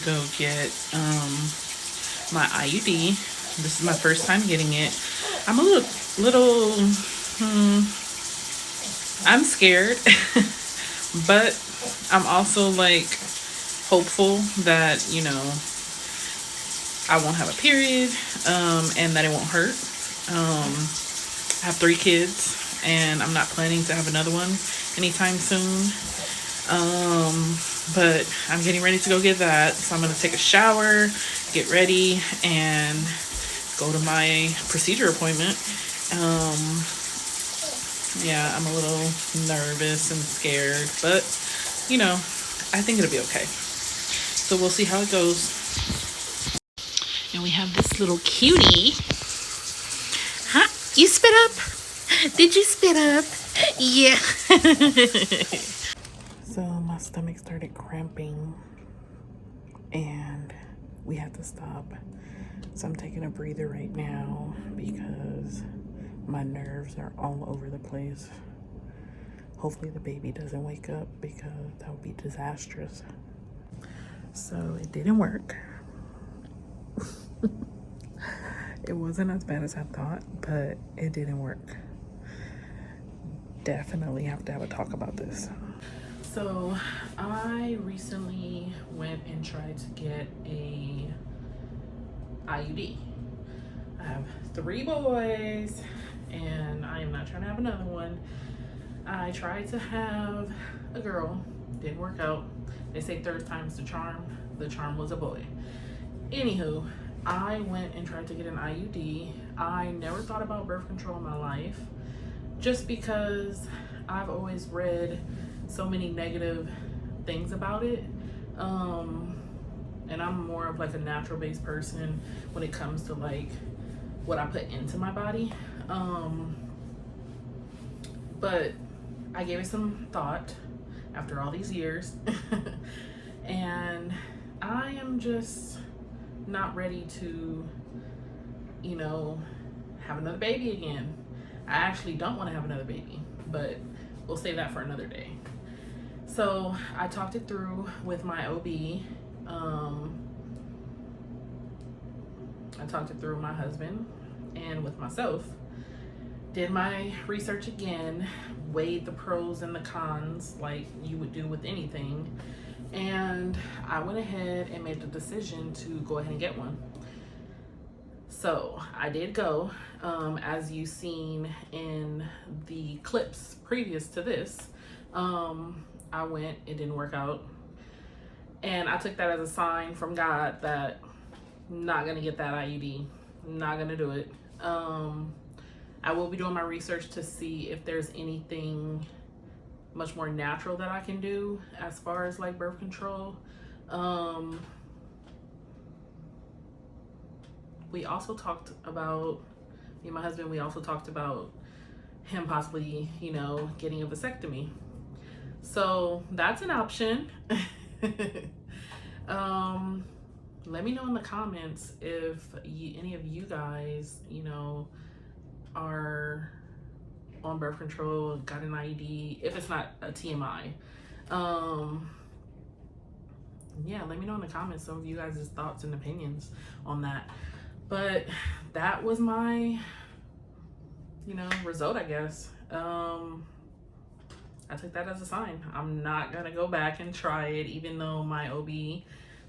go get my IUD. This is my first time getting it. I'm a little I'm scared, but I'm also like hopeful that, you know, I won't have a period, and that it won't hurt. I have 3 kids, and I'm not planning to have another one anytime soon. But I'm getting ready to go get that. So I'm going to take a shower, get ready, and go to my procedure appointment. Yeah, I'm a little nervous and scared, but, you know, I think it'll be okay. So we'll see how it goes. And we have this little cutie. Huh? You spit up? Did you spit up? Yeah. So my stomach started cramping and we had to stop. So I'm taking a breather right now because my nerves are all over the place. Hopefully the baby doesn't wake up because that would be disastrous. So it didn't work. It wasn't as bad as I thought, but it didn't work. Definitely have to have a talk about this. So I recently went and tried to get a IUD. I have 3 boys and I am not trying to have another one. I tried to have a girl, didn't work out. They say 3rd time's the charm. The charm was a boy. Anywho, I went and tried to get an IUD. I never thought about birth control in my life just because I've always read so many negative things about it. And I'm more of like a natural based person when it comes to like what I put into my body. But I gave it some thought after all these years. And I am just not ready to, you know, have another baby again. I actually don't want to have another baby, but we'll save that for another day. So I talked it through with my OB. I talked it through with my husband and with myself. Did my research again, weighed the pros and the cons like you would do with anything. And I went ahead and made the decision to go ahead and get one. So I did go, as you've seen in the clips previous to this. I went, it didn't work out. And I took that as a sign from God that I'm not gonna get that IUD, not gonna do it. I will be doing my research to see if there's anything much more natural that I can do as far as like birth control. We also talked about, me and my husband, we also talked about him possibly, you know, getting a vasectomy. So that's an option. Let me know in the comments if any of you guys, you know, are on birth control, got an IUD, if it's not a TMI. Yeah, let me know in the comments some of you guys' thoughts and opinions on that. But that was my, you know, result, I guess. I took that as a sign. I'm not gonna go back and try it, even though my OB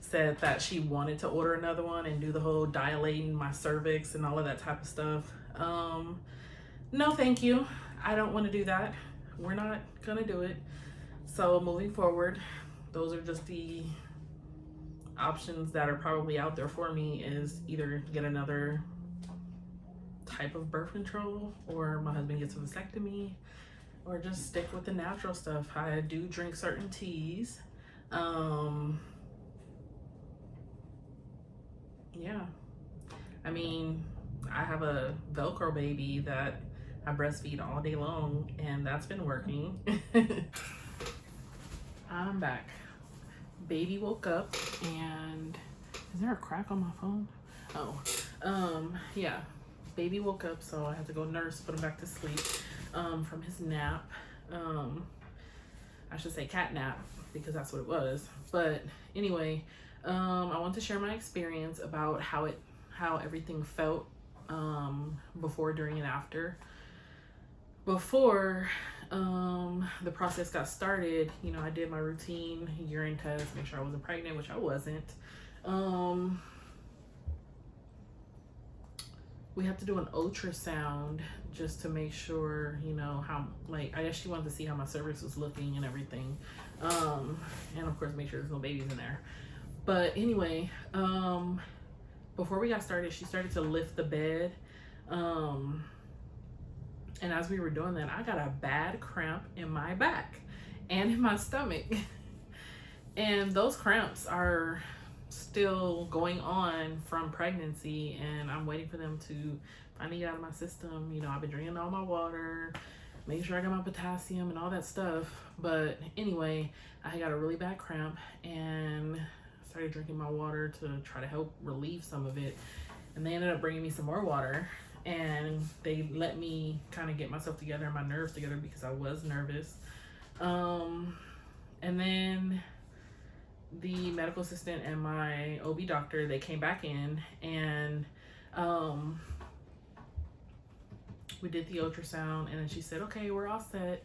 said that she wanted to order another one and do the whole dilating my cervix and all of that type of stuff. No, thank you. I don't want to do that. We're not gonna do it. So moving forward, those are just the options that are probably out there for me, is either get another type of birth control, or my husband gets a vasectomy, or just stick with the natural stuff. I do drink certain teas. Yeah, I mean, I have a Velcro baby that I breastfeed all day long, and that's been working. I'm back. Baby woke up, and is there a crack on my phone? Oh, yeah. Baby woke up, so I had to go nurse, put him back to sleep from his nap. I should say cat nap, because that's what it was. But anyway, I want to share my experience about how everything felt before, during, and after. Before the process got started, you know, I did my routine urine test, make sure I wasn't pregnant, which I wasn't. We have to do an ultrasound just to make sure, you know, how, like, I guess she wanted to see how my cervix was looking and everything. And of course, make sure there's no babies in there. But anyway, before we got started, she started to lift the bed. And as we were doing that, I got a bad cramp in my back and in my stomach. And those cramps are still going on from pregnancy, and I'm waiting for them to finally get out of my system. You know, I've been drinking all my water, making sure I got my potassium and all that stuff. But anyway, I got a really bad cramp and started drinking my water to try to help relieve some of it. And they ended up bringing me some more water, and they let me kind of get myself together and my nerves together because I was nervous. And then the medical assistant and my OB doctor, they came back in, and we did the ultrasound, and then she said, okay, we're all set.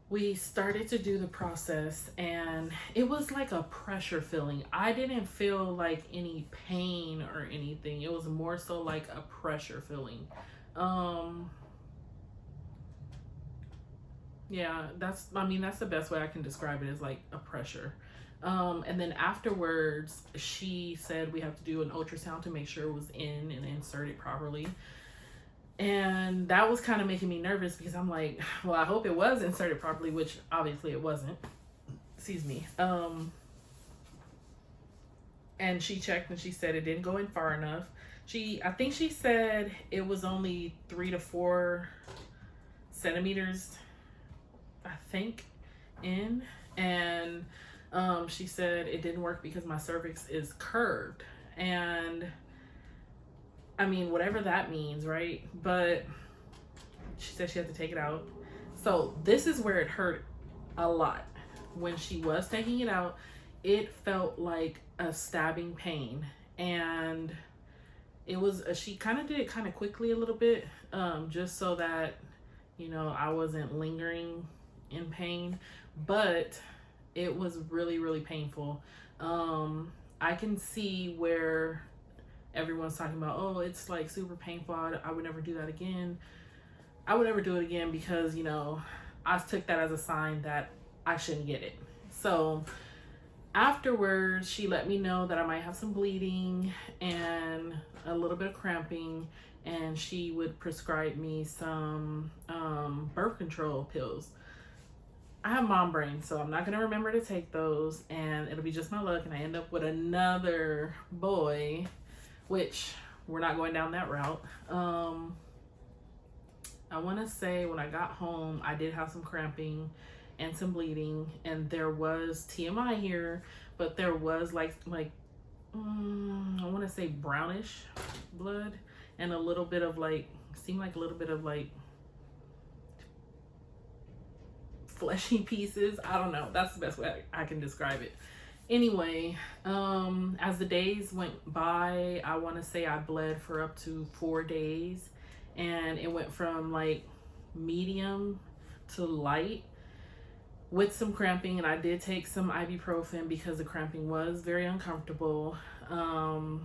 We started to do the process, and it was like a pressure feeling. I didn't feel like any pain or anything. It was more so like a pressure feeling. Yeah, that's the best way I can describe it, is like a pressure. And then afterwards, she said we have to do an ultrasound to make sure it was in and inserted properly. And that was kind of making me nervous because I'm like, well, I hope it was inserted properly, which obviously it wasn't. Excuse me. And she checked and she said it didn't go in far enough. I think she said it was only 3 to 4 centimeters, I think, in. And she said it didn't work because my cervix is curved. And I mean, whatever that means, right? But she said she had to take it out. So this is where it hurt a lot. When she was taking it out, it felt like a stabbing pain. And it was, she kind of did it kind of quickly a little bit, just so that, you know, I wasn't lingering in pain. But it was really, really painful. I can see where everyone's talking about, oh, it's like super painful, I would never do that again. I would never do it again because, you know, I took that as a sign that I shouldn't get it. So afterwards, she let me know that I might have some bleeding and a little bit of cramping, and she would prescribe me some birth control pills. I have mom brain, so I'm not going to remember to take those, and it'll be just my luck and I end up with another boy, which we're not going down that route. I want to say when I got home, I did have some cramping and some bleeding, and there was TMI here, but there was like I want to say brownish blood and a little bit of like, seemed like a little bit of like fleshy pieces. I don't know. That's the best way I can describe it. Anyway, as the days went by, I want to say I bled for up to 4 days, and it went from like medium to light with some cramping, and I did take some ibuprofen because the cramping was very uncomfortable. 0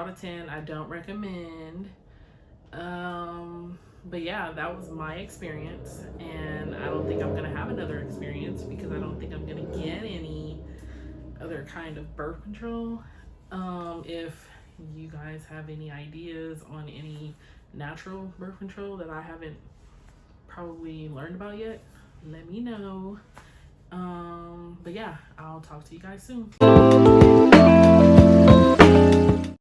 out of 10, I don't recommend. But yeah, that was my experience, and I don't think I'm gonna have another experience because I don't think I'm gonna get any other kind of birth control. If you guys have any ideas on any natural birth control that I haven't probably learned about yet, let me know. But yeah, I'll talk to you guys soon.